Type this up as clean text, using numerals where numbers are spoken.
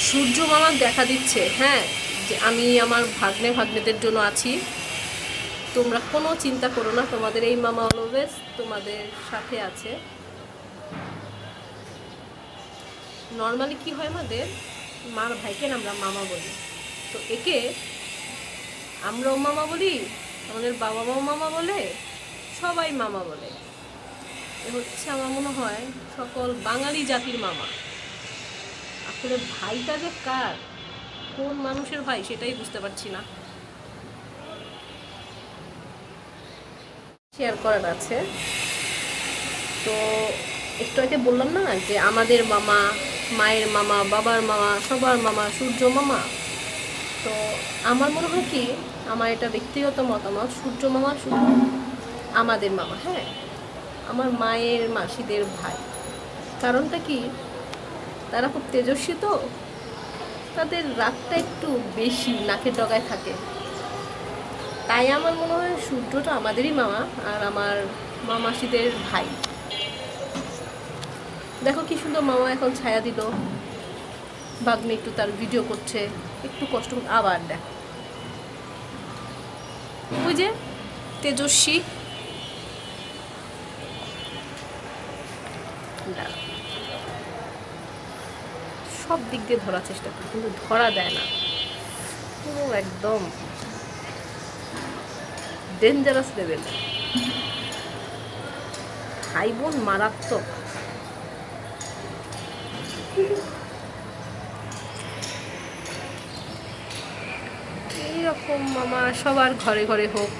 সূর্য মামা দেখা দিচ্ছে, হ্যাঁ, যে আমি আমার ভাগ্নেদের জন্য আছি। তোমরা কোনো চিন্তা করো না, তোমাদের এই মামা অলওয়েজ তোমাদের সাথে আছে। নর্মালি কি হয়, আমাদের মার ভাইকে আমরা মামা বলি, তো একে আমরাও মামা বলি, আমাদের বাবা মাও মামা বলে, সবাই মামা বলে। এ হচ্ছে আমার মনে হয় সকল বাঙালি জাতির মামা। আসলে ভাইটা যে কার, কোন মানুষের ভাই সেটাই বুঝতে পারছি না। শেয়ার করার আছে। তো একটু আগে বললাম না যে আমাদের মামা, মায়ের মামা, বাবার মামা, সবার মামা সূর্য মামা। তো আমার মনে হয় কি, আমার এটা ব্যক্তিগত মতামত, সূর্য মামা শুধু আমাদের মামা, হ্যাঁ, আমার মায়ের মাসিদের ভাই। কারণটা কি, তারা খুব তেজস্বী, তো তাদের রাগটা একটু বেশি নাকের ডগায় থাকে। তাই আমার মনে হয় সূর্যটা আমাদেরই মামা, আর আমার মামাসিদের ভাই। দেখো কি সুন্দর মামা এখন ছায়া দিল, ভাগ্নে একটু তার ভিডিও করছে, একটু কষ্ট আবার দেখো, ওই যে তেজস্বী। সব দিক দিয়ে ধরার চেষ্টা করি, কিন্তু ধরা দেয় না। পুরো একদম ডেঞ্জারাস লেভেল, ভাই বোন মারাত্মক। এইরকম মামা সবার ঘরে ঘরে হোক।